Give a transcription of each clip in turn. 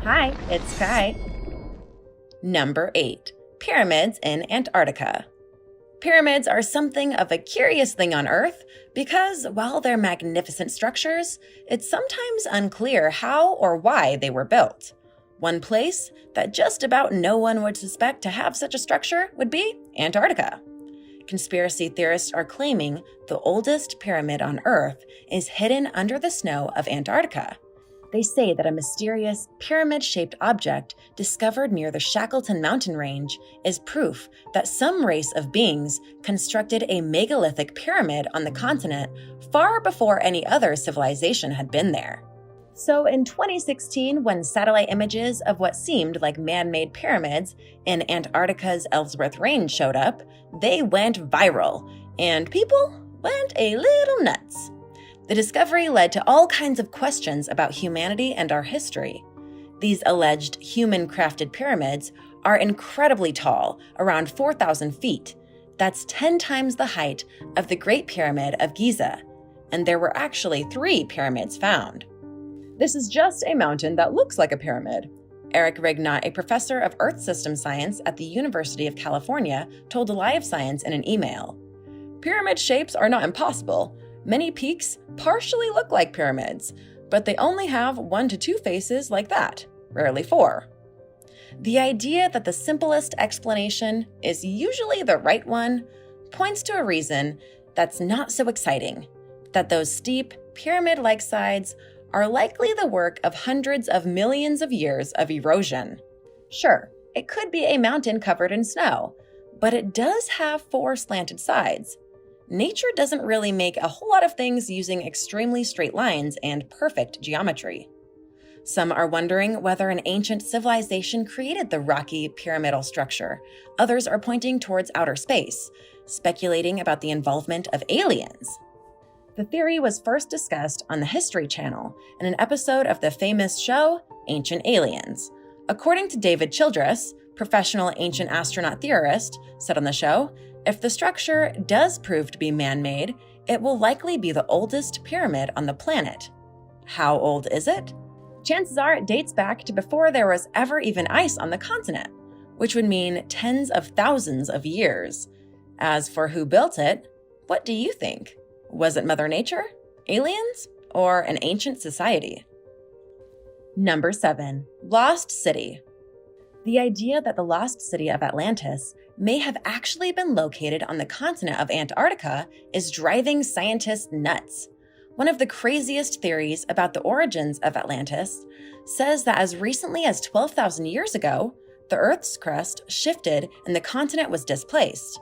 Hi, it's Kai. Number 8. Pyramids in Antarctica. Pyramids are something of a curious thing on Earth because, while they're magnificent structures, it's sometimes unclear how or why they were built. One place that just about no one would suspect to have such a structure would be Antarctica. Conspiracy theorists are claiming the oldest pyramid on Earth is hidden under the snow of Antarctica. They say that a mysterious pyramid-shaped object discovered near the Shackleton mountain range is proof that some race of beings constructed a megalithic pyramid on the continent far before any other civilization had been there. So in 2016, when satellite images of what seemed like man-made pyramids in Antarctica's Ellsworth Range showed up, they went viral, and people went a little nuts. The discovery led to all kinds of questions about humanity and our history. These alleged human-crafted pyramids are incredibly tall, around 4,000 feet. That's 10 times the height of the Great Pyramid of Giza, and there were actually 3 pyramids found. This is just a mountain that looks like a pyramid. Eric Rignot, a professor of Earth System Science at the University of California, told Live Science in an email. Pyramid shapes are not impossible. Many peaks partially look like pyramids, but they only have 1 to 2 faces like that, rarely 4. The idea that the simplest explanation is usually the right one points to a reason that's not so exciting, that those steep, pyramid-like sides are likely the work of hundreds of millions of years of erosion. Sure, it could be a mountain covered in snow, but it does have 4 slanted sides. Nature doesn't really make a whole lot of things using extremely straight lines and perfect geometry. Some are wondering whether an ancient civilization created the rocky pyramidal structure. Others are pointing towards outer space, speculating about the involvement of aliens. The theory was first discussed on the History Channel in an episode of the famous show Ancient Aliens. According to David Childress, professional ancient astronaut theorist, said on the show, if the structure does prove to be man-made, it will likely be the oldest pyramid on the planet. How old is it? Chances are it dates back to before there was ever even ice on the continent, which would mean tens of thousands of years. As for who built it, what do you think? Was it Mother Nature, aliens, or an ancient society? Number 7. Lost City. The idea that the lost city of Atlantis may have actually been located on the continent of Antarctica is driving scientists nuts. One of the craziest theories about the origins of Atlantis says that as recently as 12,000 years ago, the Earth's crust shifted and the continent was displaced.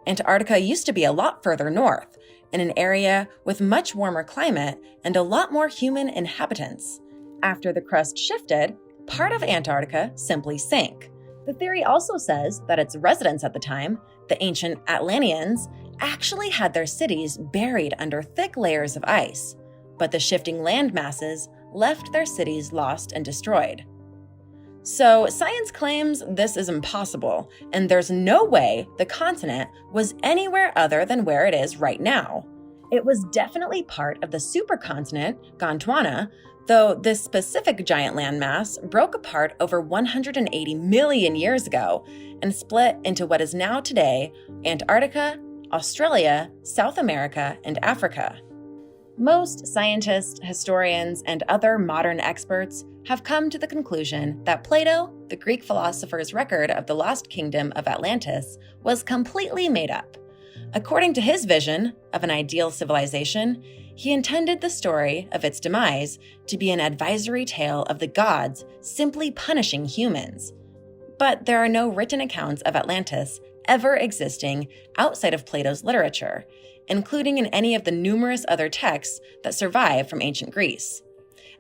Antarctica used to be a lot further north, in an area with much warmer climate and a lot more human inhabitants. After the crust shifted, part of Antarctica simply sank. The theory also says that its residents at the time, the ancient Atlanteans, actually had their cities buried under thick layers of ice, but the shifting land masses left their cities lost and destroyed. So science claims this is impossible, and there's no way the continent was anywhere other than where it is right now. It was definitely part of the supercontinent, Gondwana, though this specific giant landmass broke apart over 180 million years ago and split into what is now today Antarctica, Australia, South America, and Africa. Most scientists, historians, and other modern experts have come to the conclusion that Plato, the Greek philosopher's record of the lost kingdom of Atlantis, was completely made up. According to his vision of an ideal civilization, he intended the story of its demise to be an advisory tale of the gods simply punishing humans. But there are no written accounts of Atlantis ever existing outside of Plato's literature, including in any of the numerous other texts that survive from ancient Greece.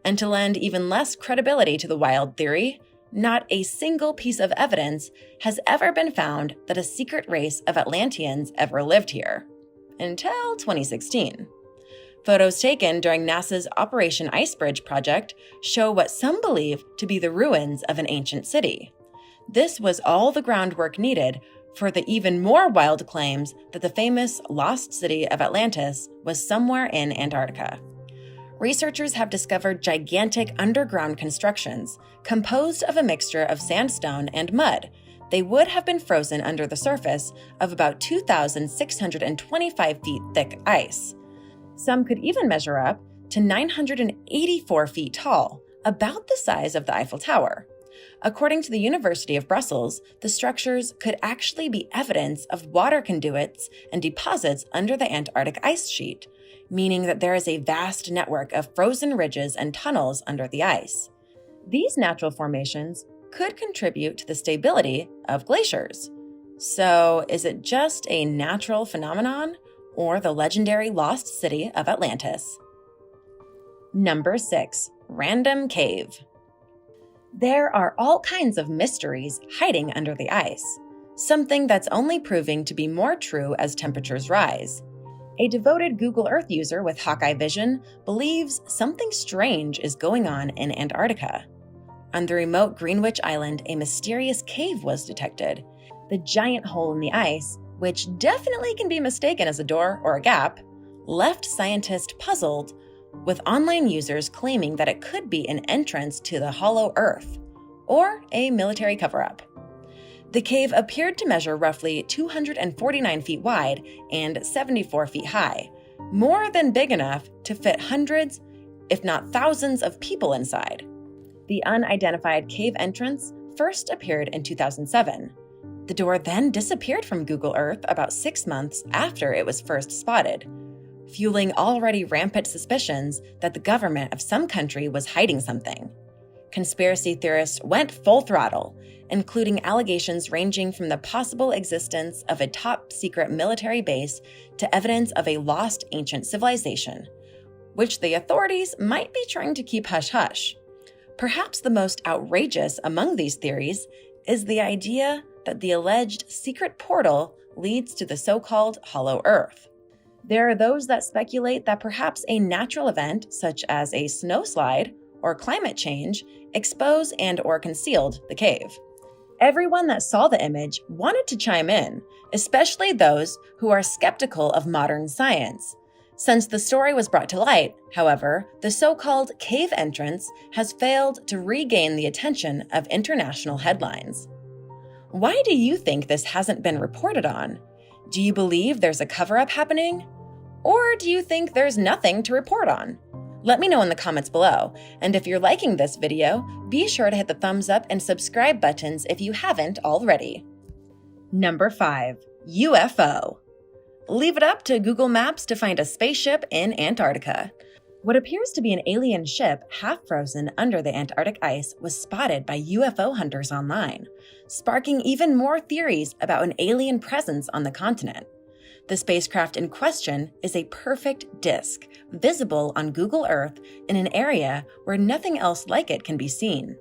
And to lend even less credibility to the wild theory, not a single piece of evidence has ever been found that a secret race of Atlanteans ever lived here. Until 2016. Photos taken during NASA's Operation Icebridge project show what some believe to be the ruins of an ancient city. This was all the groundwork needed for the even more wild claims that the famous lost city of Atlantis was somewhere in Antarctica. researchers have discovered gigantic underground constructions composed of a mixture of sandstone and mud. They would have been frozen under the surface of about 2,625 feet thick ice. Some could even measure up to 984 feet tall, about the size of the Eiffel Tower. According to the University of Brussels, the structures could actually be evidence of water conduits and deposits under the Antarctic ice sheet, meaning that there is a vast network of frozen ridges and tunnels under the ice. These natural formations could contribute to the stability of glaciers. So, is it just a natural phenomenon or the legendary lost city of Atlantis? Number 6. Random cave. There are all kinds of mysteries hiding under the ice, something that's only proving to be more true as temperatures rise. A devoted Google Earth user with Hawkeye vision believes something strange is going on in Antarctica. On the remote Greenwich Island, a mysterious cave was detected. The giant hole in the ice, which definitely can be mistaken as a door or a gap, left scientists puzzled, with online users claiming that it could be an entrance to the hollow Earth, or a military cover-up. The cave appeared to measure roughly 249 feet wide and 74 feet high, more than big enough to fit hundreds, if not thousands, of people inside. The unidentified cave entrance first appeared in 2007. The door then disappeared from Google Earth about 6 months after it was first spotted, fueling already rampant suspicions that the government of some country was hiding something. Conspiracy theorists went full throttle, including allegations ranging from the possible existence of a top-secret military base to evidence of a lost ancient civilization, which the authorities might be trying to keep hush-hush. Perhaps the most outrageous among these theories is the idea that the alleged secret portal leads to the so-called Hollow Earth. There are those that speculate that perhaps a natural event, such as a snowslide or climate change, exposed and/or concealed the cave. Everyone that saw the image wanted to chime in, especially those who are skeptical of modern science. Since the story was brought to light, however, the so-called cave entrance has failed to regain the attention of international headlines. Why do you think this hasn't been reported on? Do you believe there's a cover-up happening? Or do you think there's nothing to report on? Let me know in the comments below, and if you're liking this video, be sure to hit the thumbs up and subscribe buttons if you haven't already. Number 5. UFO. Leave it up to Google Maps to find a spaceship in Antarctica. What appears to be an alien ship half-frozen under the Antarctic ice was spotted by UFO hunters online, sparking even more theories about an alien presence on the continent. The spacecraft in question is a perfect disk, visible on Google Earth in an area where nothing else like it can be seen.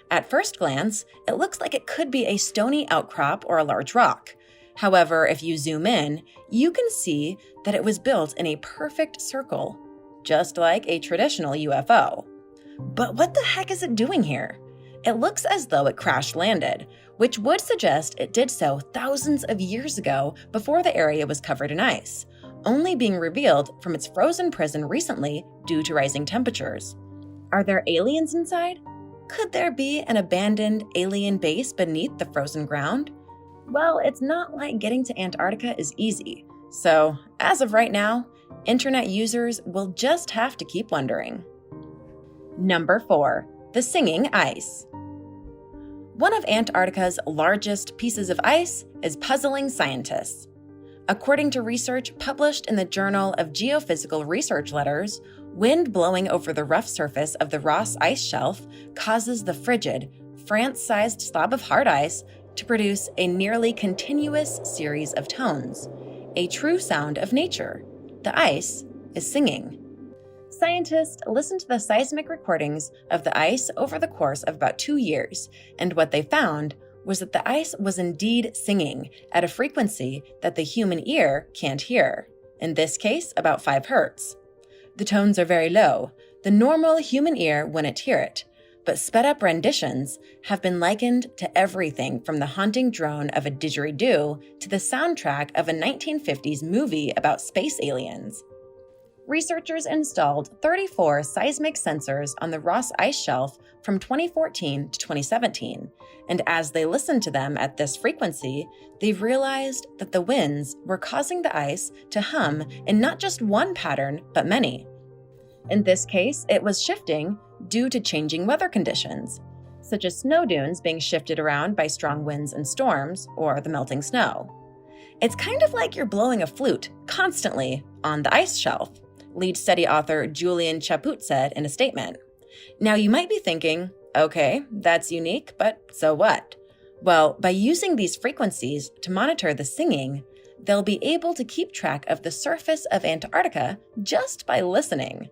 At first glance, it looks like it could be a stony outcrop or a large rock. However, if you zoom in, you can see that it was built in a perfect circle, just like a traditional UFO. But what the heck is it doing here? It looks as though it crash-landed, which would suggest it did so thousands of years ago before the area was covered in ice, only being revealed from its frozen prison recently due to rising temperatures. Are there aliens inside? Could there be an abandoned alien base beneath the frozen ground? Well, it's not like getting to Antarctica is easy, so as of right now, internet users will just have to keep wondering. Number 4. The singing ice. One of Antarctica's largest pieces of ice is puzzling scientists. According to research published in the Journal of Geophysical Research Letters, wind blowing over the rough surface of the Ross Ice Shelf causes the frigid, France-sized slab of hard ice to produce a nearly continuous series of tones, a true sound of nature. The ice is singing. Scientists listened to the seismic recordings of the ice over the course of about 2 years, and what they found was that the ice was indeed singing at a frequency that the human ear can't hear, in this case about 5 hertz. The tones are very low. The normal human ear wouldn't hear it, but sped-up renditions have been likened to everything from the haunting drone of a didgeridoo to the soundtrack of a 1950s movie about space aliens. researchers installed 34 seismic sensors on the Ross Ice Shelf from 2014 to 2017, and as they listened to them at this frequency, they realized that the winds were causing the ice to hum in not just one pattern, but many. In this case, it was shifting due to changing weather conditions, such as snow dunes being shifted around by strong winds and storms, or the melting snow. It's kind of like you're blowing a flute constantly on the ice shelf, lead study author Julian Chaput said in a statement. Now you might be thinking, okay, that's unique, but so what? Well, by using these frequencies to monitor the singing, they'll be able to keep track of the surface of Antarctica just by listening.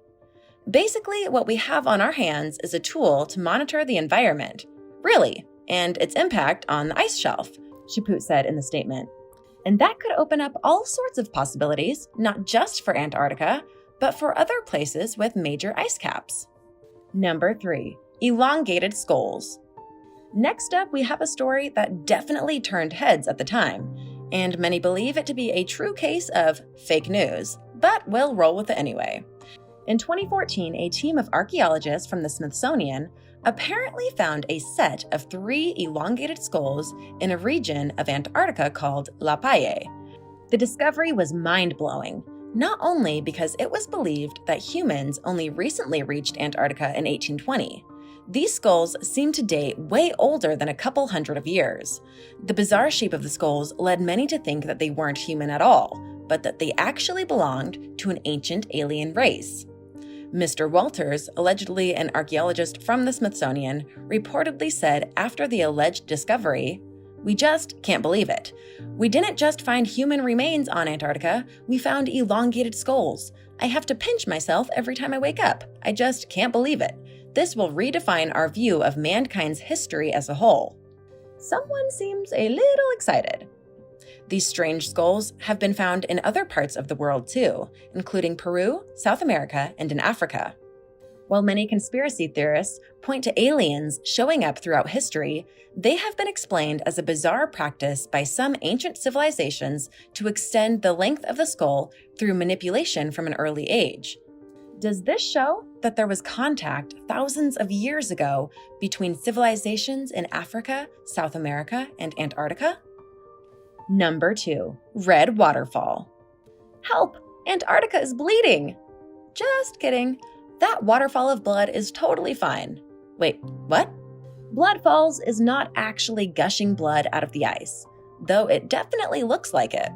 Basically, what we have on our hands is a tool to monitor the environment, really, and its impact on the ice shelf, Chaput said in the statement. And that could open up all sorts of possibilities, not just for Antarctica, but for other places with major ice caps. Number 3, elongated skulls. Next up, we have a story that definitely turned heads at the time, and many believe it to be a true case of fake news, but we'll roll with it anyway. In 2014, a team of archaeologists from the Smithsonian apparently found a set of 3 elongated skulls in a region of Antarctica called La Paille. The discovery was mind-blowing, not only because it was believed that humans only recently reached Antarctica in 1820. These skulls seem to date way older than a couple hundred of years. The bizarre shape of the skulls led many to think that they weren't human at all, but that they actually belonged to an ancient alien race. Mr. Walters, allegedly an archaeologist from the Smithsonian, reportedly said after the alleged discovery, "We just can't believe it. We didn't just find human remains on Antarctica, we found elongated skulls. I have to pinch myself every time I wake up. I just can't believe it. This will redefine our view of mankind's history as a whole." Someone seems a little excited. These strange skulls have been found in other parts of the world too, including Peru, South America, and in Africa. While many conspiracy theorists point to aliens showing up throughout history, they have been explained as a bizarre practice by some ancient civilizations to extend the length of the skull through manipulation from an early age. Does this show that there was contact thousands of years ago between civilizations in Africa, South America, and Antarctica? Number 2, red waterfall. Help! Antarctica is bleeding! Just kidding. That waterfall of blood is totally fine. Wait, what? Blood Falls is not actually gushing blood out of the ice, though it definitely looks like it.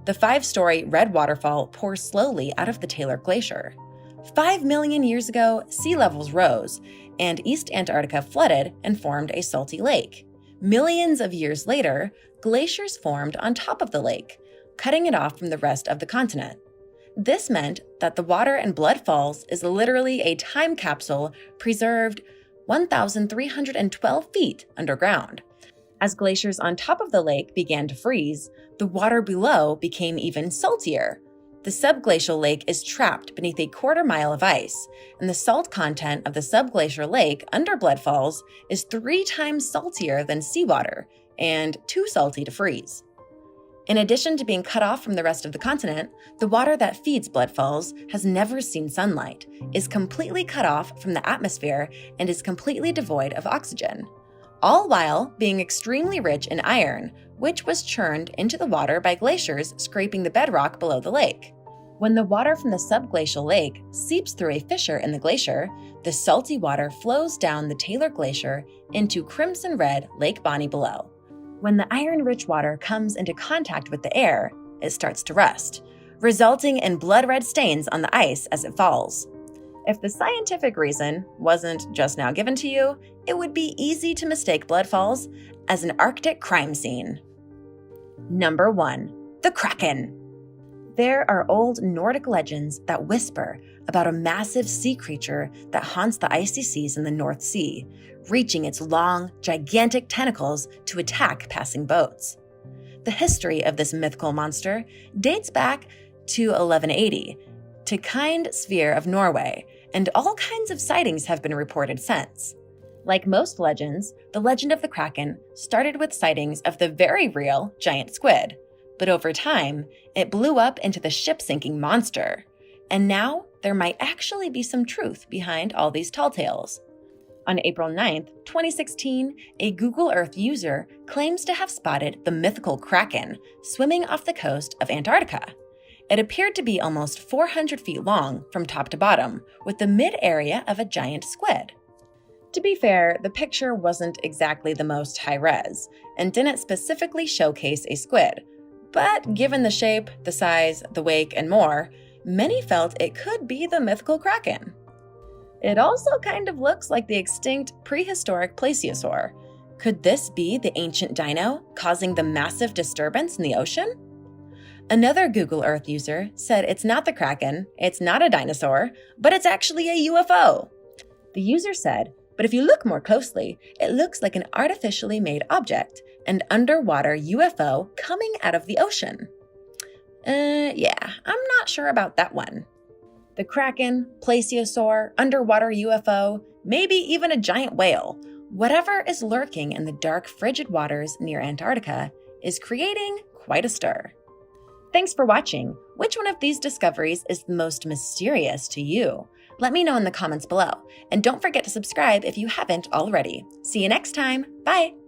The 5-story red waterfall pours slowly out of the Taylor Glacier. 5 million years ago, sea levels rose, and East Antarctica flooded and formed a salty lake. Millions of years later, glaciers formed on top of the lake, cutting it off from the rest of the continent. This meant that the water in Blood Falls is literally a time capsule preserved 1,312 feet underground. As glaciers on top of the lake began to freeze, the water below became even saltier. The subglacial lake is trapped beneath a quarter-mile of ice, and the salt content of the subglacial lake under Blood Falls is 3 times saltier than seawater and too salty to freeze. In addition to being cut off from the rest of the continent, the water that feeds Blood Falls has never seen sunlight, is completely cut off from the atmosphere, and is completely devoid of oxygen, all while being extremely rich in iron, which was churned into the water by glaciers scraping the bedrock below the lake. When the water from the subglacial lake seeps through a fissure in the glacier, the salty water flows down the Taylor Glacier into crimson red Lake Bonny below. When the iron-rich water comes into contact with the air, it starts to rust, resulting in blood-red stains on the ice as it falls. If the scientific reason wasn't just now given to you, it would be easy to mistake Blood Falls as an Arctic crime scene. Number 1, the Kraken. There are old Nordic legends that whisper about a massive sea creature that haunts the icy seas in the North Sea, reaching its long, gigantic tentacles to attack passing boats. The history of this mythical monster dates back to 1180, to Kind Sphere of Norway, and all kinds of sightings have been reported since. Like most legends, the legend of the Kraken started with sightings of the very real giant squid, but over time, it blew up into the ship-sinking monster. And now there might actually be some truth behind all these tall tales. On April 9th, 2016, a Google Earth user claims to have spotted the mythical Kraken swimming off the coast of Antarctica. It appeared to be almost 400 feet long from top to bottom, with the mid-area of a giant squid. To be fair, the picture wasn't exactly the most high-res, and didn't specifically showcase a squid. But given the shape, the size, the wake, and more, many felt it could be the mythical Kraken. It also kind of looks like the extinct prehistoric plesiosaur. Could this be the ancient dino causing the massive disturbance in the ocean? Another Google Earth user said it's not the Kraken, it's not a dinosaur, but it's actually a UFO. The user said, but if you look more closely, it looks like an artificially made object, an underwater UFO coming out of the ocean. Yeah, I'm not sure about that one. The Kraken, plesiosaur, underwater UFO, maybe even a giant whale, whatever is lurking in the dark, frigid waters near Antarctica is creating quite a stir. Thanks for watching. Which one of these discoveries is the most mysterious to you? Let me know in the comments below. And don't forget to subscribe if you haven't already. See you next time. Bye.